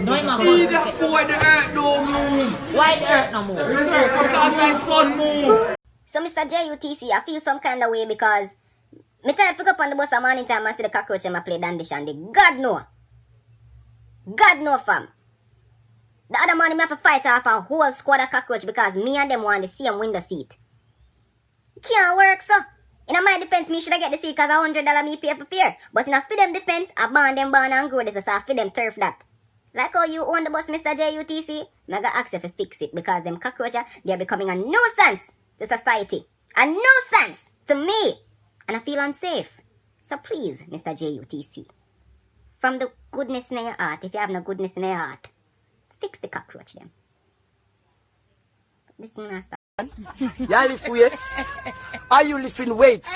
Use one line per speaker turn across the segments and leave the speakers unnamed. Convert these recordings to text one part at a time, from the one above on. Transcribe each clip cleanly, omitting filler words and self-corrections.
No, him
See that boy, the earth don't move.
Why the earth no move?
Because the sun move.
So Mr. JUTC, I feel some kind of way because me try to pick up on the bus a morning time and see the cockroach and I play Dandy Shandy. God no. God no, fam. The other morning me have to fight off a whole squad of cockroach because me and them want the same window seat. Can't work, so. In my defense, me should I get the seat because $100 me pay for fear. But in a for them defense, I ban them born and grow this, so I for them turf that. Like how you own the bus, Mr. JUTC, I gotta ask you to fix it because them cockroaches, they're becoming a nuisance to society. A nuisance to me. And I feel unsafe. So please, Mr. JUTC, from the goodness in your heart, if you have no goodness in your heart, fix the cockroach them. This thing has to.
You lift weights? Are you lifting weights?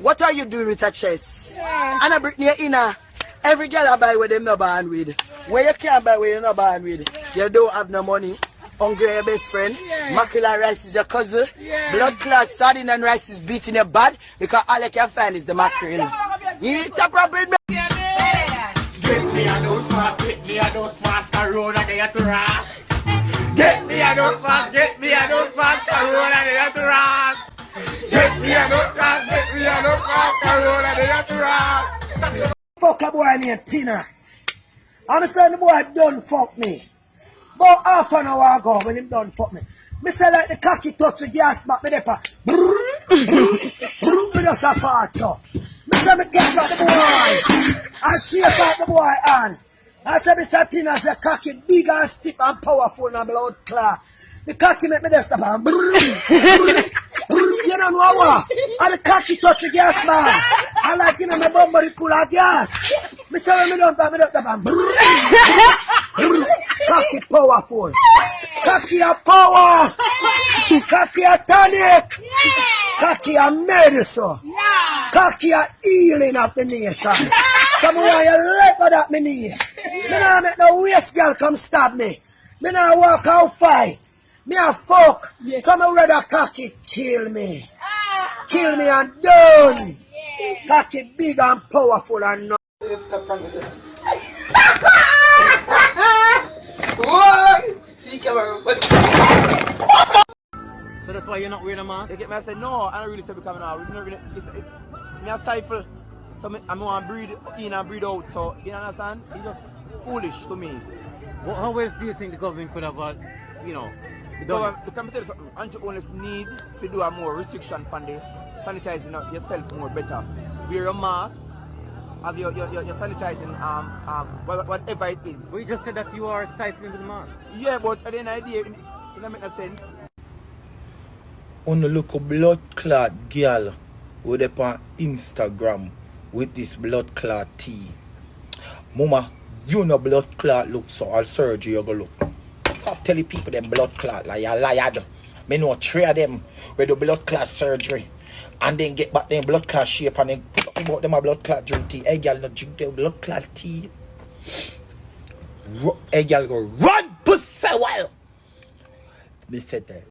What are you doing with your chest? And I bring you in every girl I buy with them no born with. Where you can't buy where you're not born with. You don't have no money. Hungry your best friend. Mackerel and rice is your cousin. Blood clot, sardine and rice is beating your bad because all you can find is the mackerel. You eat a problem.
Get me a those fast, get me a those fast, Corona they to ras. Get me a those fast, get me a those fast, Corona they to ras. Get me a those fast, get me a those fast, Corona they to ras.
Fuck a boy named Tina. I'm saying the boy done fuck me. About half an hour ago when him done fuck me. Me say like the cocky touch the gas back me depa. Me just a part so. Me say me catch back the boy. And shake out the boy hand. I say Mr. Tina say cocky big and stiff and powerful and blood clot. The cocky make me just a bang. You don't know what? And the cocky touch the gas man. I like you know my bumper full of gas. Me say when me don't bang me just a bang. Cocky powerful. Cocky a power. Cocky a tonic. Cocky a medicine. Cocky a healing of the nation. Some of you let go that me knees. Me nah make no waste girl come stab me. Me nah walk out fight. Me a fuck. Some of rather cocky kill me. Kill me and done. Cocky big and powerful and no.
See camera.
So that's why you're not wearing a mask?
They get me and say, no, I don't really say becoming out. Me a stifle. So I'm going to breathe in and breathe out. So, you understand? It's just foolish to me.
Well, how else do you think the government could have, done?
Because I'm tell you something, and you only need to do a more restriction on the sanitizing yourself more better. Wear a mask, have your sanitizing, whatever it is.
But you just said that you are stifling with the mask.
Yeah, but at the end of the day, it doesn't make no sense. On the look of blood clot girl with up on Instagram with this blood clot tea. Mama, you know blood clot look so all surgery you go look. Stop telling people them blood clot like a liar. Me know 3 of them with the blood clot surgery and then get back them blood clot shape and then put up about them a blood clot drink tea. Hey girl, no drink the blood clot tea. Hey girl go run pussy well. Me said that.